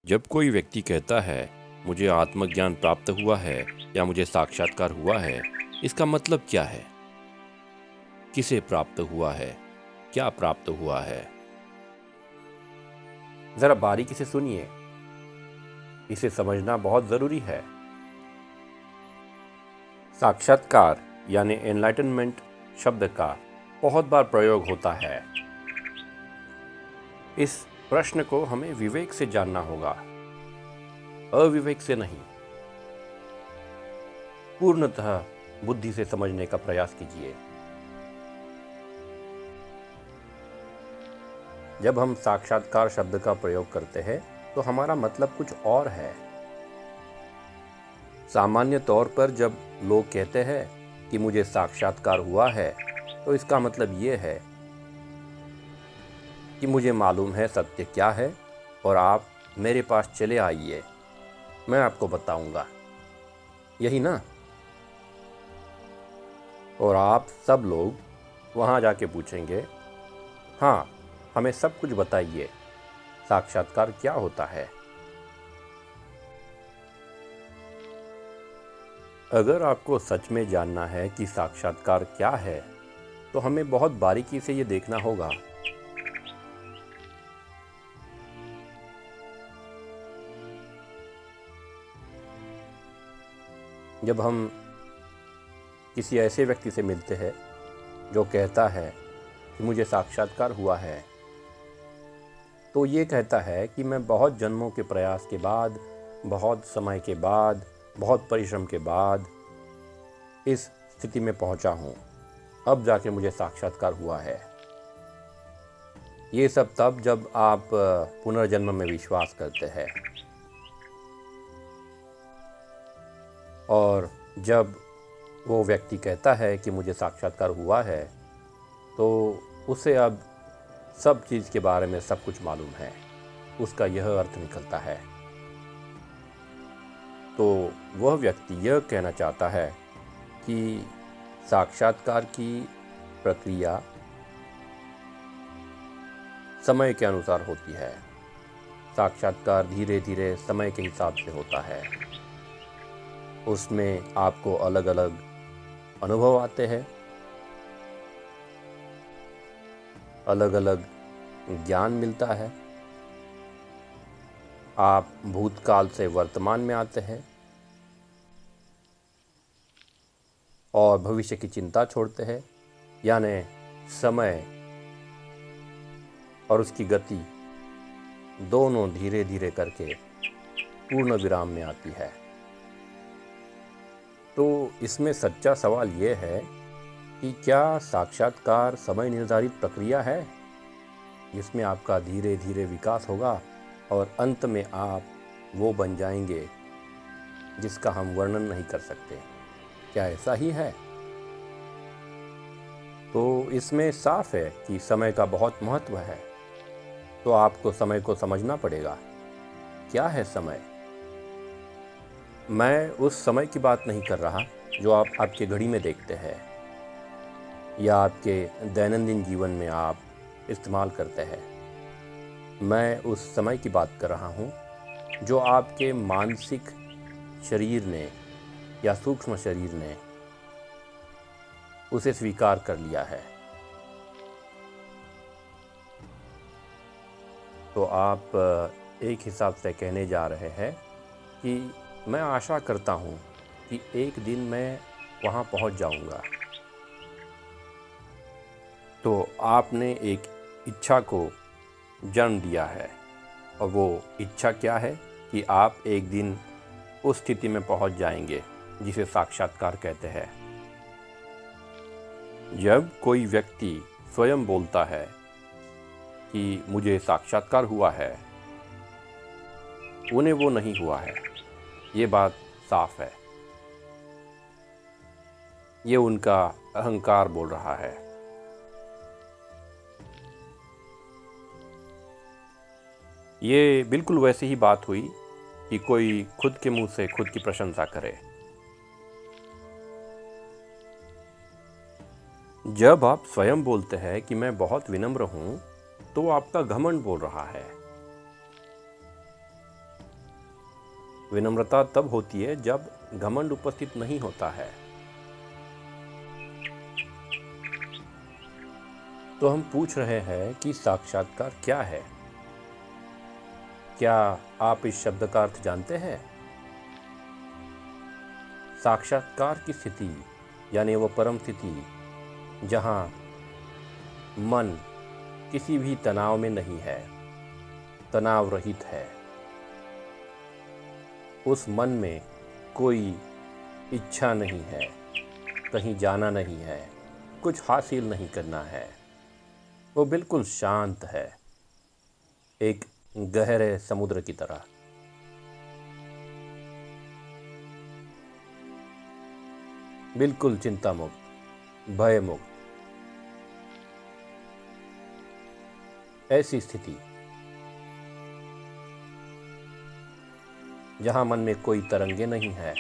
जब कोई व्यक्ति कहता है मुझे आत्मज्ञान प्राप्त हुआ है या मुझे साक्षात्कार हुआ है, इसका मतलब क्या है? किसे प्राप्त हुआ है? क्या प्राप्त हुआ है? जरा बारीकी से सुनिए, इसे समझना बहुत जरूरी है। साक्षात्कार यानी एनलाइटनमेंट शब्द का बहुत बार प्रयोग होता है। इस प्रश्न को हमें विवेक से जानना होगा, अविवेक से नहीं। पूर्णतः बुद्धि से समझने का प्रयास कीजिए। जब हम साक्षात्कार शब्द का प्रयोग करते हैं तो हमारा मतलब कुछ और है। सामान्य तौर पर जब लोग कहते हैं कि मुझे साक्षात्कार हुआ है, तो इसका मतलब ये है कि मुझे मालूम है सत्य क्या है और आप मेरे पास चले आइए, मैं आपको बताऊंगा। यही ना? और आप सब लोग वहां जाके पूछेंगे, हाँ, हमें सब कुछ बताइए, साक्षात्कार क्या होता है? अगर आपको सच में जानना है कि साक्षात्कार क्या है, तो हमें बहुत बारीकी से ये देखना होगा। जब हम किसी ऐसे व्यक्ति से मिलते हैं जो कहता है कि मुझे साक्षात्कार हुआ है, तो ये कहता है कि मैं बहुत जन्मों के प्रयास के बाद, बहुत समय के बाद, बहुत परिश्रम के बाद इस स्थिति में पहुंचा हूं, अब जाके मुझे साक्षात्कार हुआ है। ये सब तब जब आप पुनर्जन्म में विश्वास करते हैं। और जब वो व्यक्ति कहता है कि मुझे साक्षात्कार हुआ है, तो उसे अब सब चीज़ के बारे में सब कुछ मालूम है। उसका यह अर्थ निकलता है। तो वह व्यक्ति यह कहना चाहता है कि साक्षात्कार की प्रक्रिया समय के अनुसार होती है। साक्षात्कार धीरे धीरे समय के हिसाब से होता है। उसमें आपको अलग अलग अनुभव आते हैं, अलग अलग ज्ञान मिलता है। आप भूतकाल से वर्तमान में आते हैं और भविष्य की चिंता छोड़ते हैं, यानी समय और उसकी गति दोनों धीरे धीरे करके पूर्ण विराम में आती है। तो इसमें सच्चा सवाल यह है कि क्या साक्षात्कार समय निर्धारित प्रक्रिया है जिसमें आपका धीरे धीरे विकास होगा और अंत में आप वो बन जाएंगे जिसका हम वर्णन नहीं कर सकते? क्या ऐसा ही है? तो इसमें साफ है कि समय का बहुत महत्व है। तो आपको समय को समझना पड़ेगा। क्या है समय? मैं उस समय की बात नहीं कर रहा जो आप आपके घड़ी में देखते हैं या आपके दैनंदिन जीवन में आप इस्तेमाल करते हैं। मैं उस समय की बात कर रहा हूँ जो आपके मानसिक शरीर ने या सूक्ष्म शरीर ने उसे स्वीकार कर लिया है। तो आप एक हिसाब से कहने जा रहे हैं कि मैं आशा करता हूँ कि एक दिन मैं वहाँ पहुँच जाऊँगा। तो आपने एक इच्छा को जन्म दिया है, और वो इच्छा क्या है कि आप एक दिन उस स्थिति में पहुँच जाएंगे जिसे साक्षात्कार कहते हैं। जब कोई व्यक्ति स्वयं बोलता है कि मुझे साक्षात्कार हुआ है, उन्हें वो नहीं हुआ है, ये बात साफ है। ये उनका अहंकार बोल रहा है। ये बिल्कुल वैसी ही बात हुई कि कोई खुद के मुंह से खुद की प्रशंसा करे। जब आप स्वयं बोलते हैं कि मैं बहुत विनम्र हूं, तो आपका घमंड बोल रहा है। विनम्रता तब होती है जब घमंड उपस्थित नहीं होता है। तो हम पूछ रहे हैं कि साक्षात्कार क्या है? क्या आप इस शब्द का अर्थ जानते हैं? साक्षात्कार की स्थिति यानी वो परम स्थिति जहाँ मन किसी भी तनाव में नहीं है, तनाव रहित है। उस मन में कोई इच्छा नहीं है, कहीं जाना नहीं है, कुछ हासिल नहीं करना है। वो बिल्कुल शांत है, एक गहरे समुद्र की तरह। बिल्कुल चिंता मुक्त, भय मुक्त। ऐसी स्थिति जहां मन में कोई तरंगे नहीं है,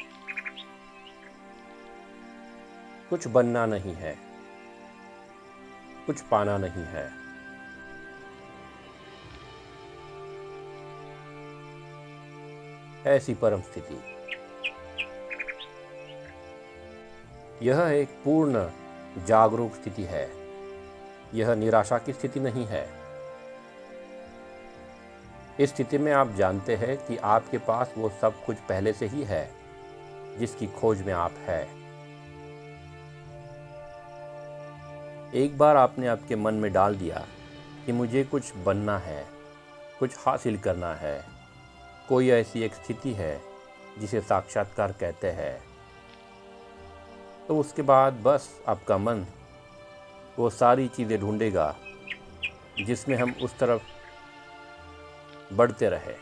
कुछ बनना नहीं है, कुछ पाना नहीं है। ऐसी परम स्थिति, यह एक पूर्ण जागरूक स्थिति है। यह निराशा की स्थिति नहीं है। इस स्थिति में आप जानते हैं कि आपके पास वो सब कुछ पहले से ही है जिसकी खोज में आप है। एक बार आपने आपके मन में डाल दिया कि मुझे कुछ बनना है, कुछ हासिल करना है, कोई ऐसी एक स्थिति है जिसे साक्षात्कार कहते हैं, तो उसके बाद बस आपका मन वो सारी चीज़ें ढूंढेगा जिसमें हम उस तरफ बढ़ते रहे।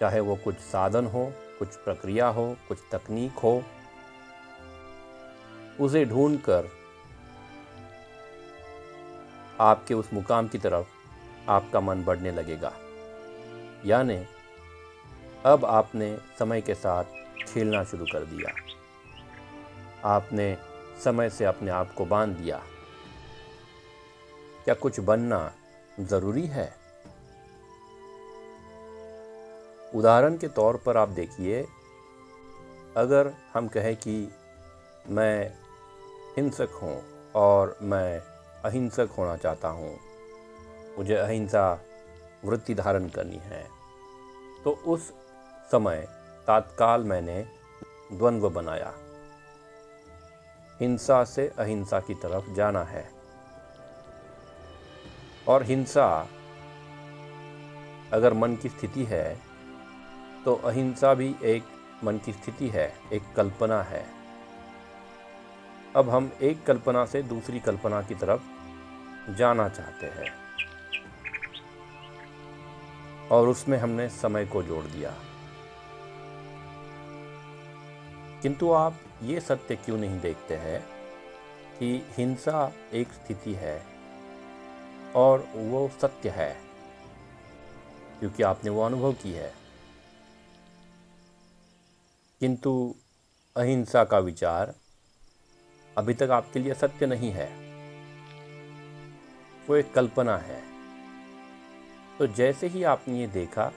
चाहे वो कुछ साधन हो, कुछ प्रक्रिया हो, कुछ तकनीक हो, उसे ढूंढकर आपके उस मुकाम की तरफ आपका मन बढ़ने लगेगा। यानी अब आपने समय के साथ खेलना शुरू कर दिया। आपने समय से अपने आप को बांध दिया। क्या कुछ बनना ज़रूरी है? उदाहरण के तौर पर आप देखिए, अगर हम कहें कि मैं हिंसक हूँ और मैं अहिंसक होना चाहता हूँ, मुझे अहिंसा वृत्ति धारण करनी है, तो उस समय तात्काल मैंने द्वंद्व बनाया। हिंसा से अहिंसा की तरफ जाना है। और हिंसा अगर मन की स्थिति है तो अहिंसा भी एक मन की स्थिति है, एक कल्पना है। अब हम एक कल्पना से दूसरी कल्पना की तरफ जाना चाहते हैं और उसमें हमने समय को जोड़ दिया। किंतु आप ये सत्य क्यों नहीं देखते हैं कि हिंसा एक स्थिति है और वो सत्य है, क्योंकि आपने वो अनुभव की है। किंतु अहिंसा का विचार अभी तक आपके लिए सत्य नहीं है, वो एक कल्पना है। तो जैसे ही आपने ये देखा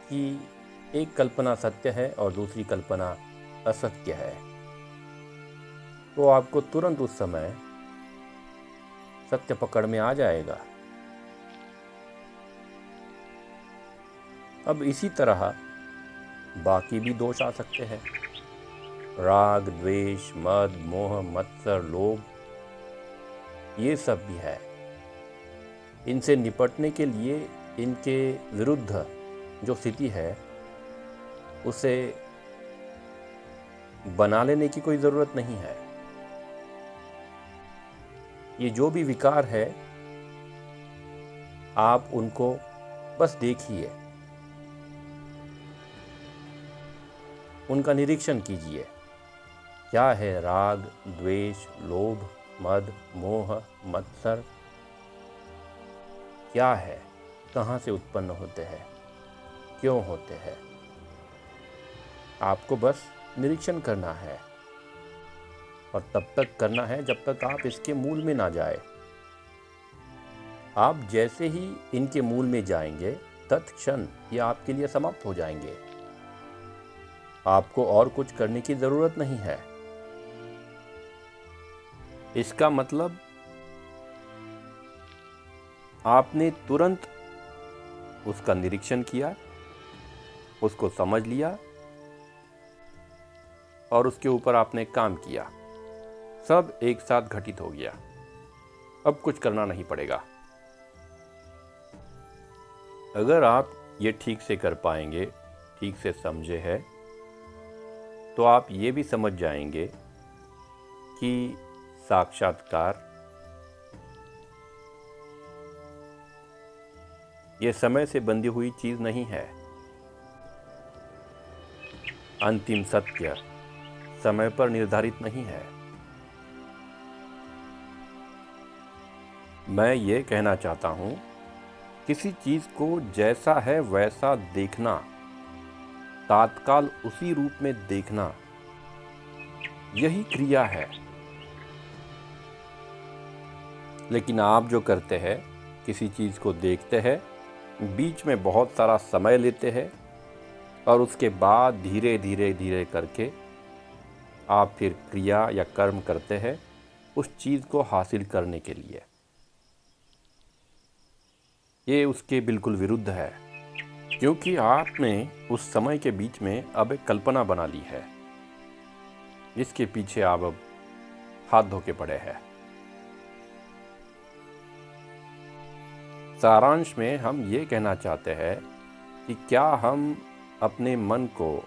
कि एक कल्पना सत्य है और दूसरी कल्पना असत्य है, तो आपको तुरंत उस समय सत्य पकड़ में आ जाएगा। अब इसी तरह बाकी भी दोष आ सकते हैं। राग, द्वेष, मद, मोह, मत्सर, लोभ, ये सब भी है। इनसे निपटने के लिए इनके विरुद्ध जो स्थिति है उसे बना लेने की कोई ज़रूरत नहीं है। ये जो भी विकार है, आप उनको बस देखिए, उनका निरीक्षण कीजिए। क्या है राग, द्वेष, लोभ, मद, मोह, मत्सर? क्या है? कहाँ से उत्पन्न होते हैं? क्यों होते हैं? आपको बस निरीक्षण करना है, और तब तक करना है जब तक आप इसके मूल में ना जाए। आप जैसे ही इनके मूल में जाएंगे, तत्क्षण ये आपके लिए समाप्त हो जाएंगे। आपको और कुछ करने की जरूरत नहीं है। इसका मतलब आपने तुरंत उसका निरीक्षण किया, उसको समझ लिया और उसके ऊपर आपने काम किया। सब एक साथ घटित हो गया। अब कुछ करना नहीं पड़ेगा। अगर आप ये ठीक से कर पाएंगे, ठीक से समझे है, तो आप ये भी समझ जाएंगे कि साक्षात्कार ये समय से बंधी हुई चीज नहीं है। अंतिम सत्य समय पर निर्धारित नहीं है। मैं ये कहना चाहता हूं, किसी चीज को जैसा है वैसा देखना, तात्काल उसी रूप में देखना, यही क्रिया है। लेकिन आप जो करते हैं, किसी चीज को देखते हैं, बीच में बहुत सारा समय लेते हैं और उसके बाद धीरे धीरे धीरे करके आप फिर क्रिया या कर्म करते हैं उस चीज को हासिल करने के लिए। ये उसके बिल्कुल विरुद्ध है, क्योंकि आपने उस समय के बीच में अब एक कल्पना बना ली है, जिसके पीछे आप अब हाथ धो के पड़े हैं। सारांश में हम ये कहना चाहते हैं कि क्या हम अपने मन को,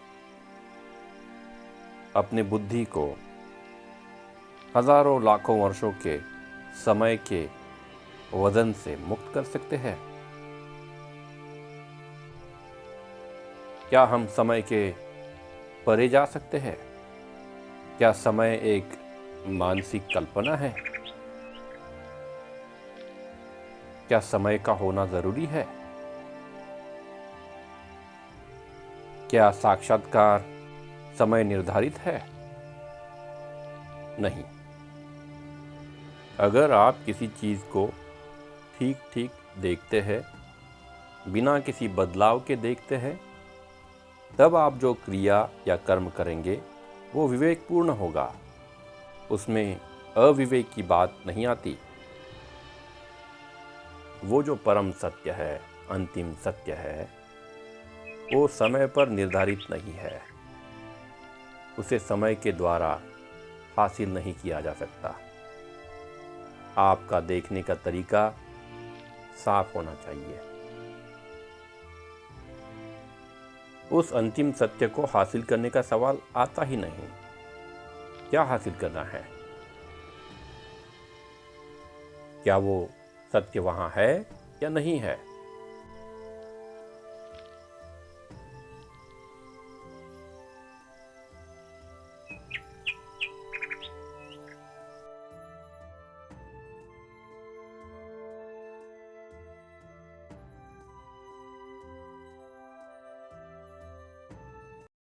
अपने बुद्धि को हजारों लाखों वर्षों के समय के वजन से मुक्त कर सकते हैं? क्या हम समय के परे जा सकते हैं? क्या समय एक मानसिक कल्पना है? क्या समय का होना जरूरी है? क्या साक्षात्कार समय निर्धारित है? नहीं। अगर आप किसी चीज को ठीक ठीक देखते हैं, बिना किसी बदलाव के देखते हैं, तब आप जो क्रिया या कर्म करेंगे वो विवेकपूर्ण होगा। उसमें अविवेक की बात नहीं आती। वो जो परम सत्य है, अंतिम सत्य है, वो समय पर निर्धारित नहीं है। उसे समय के द्वारा हासिल नहीं किया जा सकता। आपका देखने का तरीका साफ होना चाहिए। उस अंतिम सत्य को हासिल करने का सवाल आता ही नहीं। क्या हासिल करना है? क्या वो सत्य वहां है या नहीं है?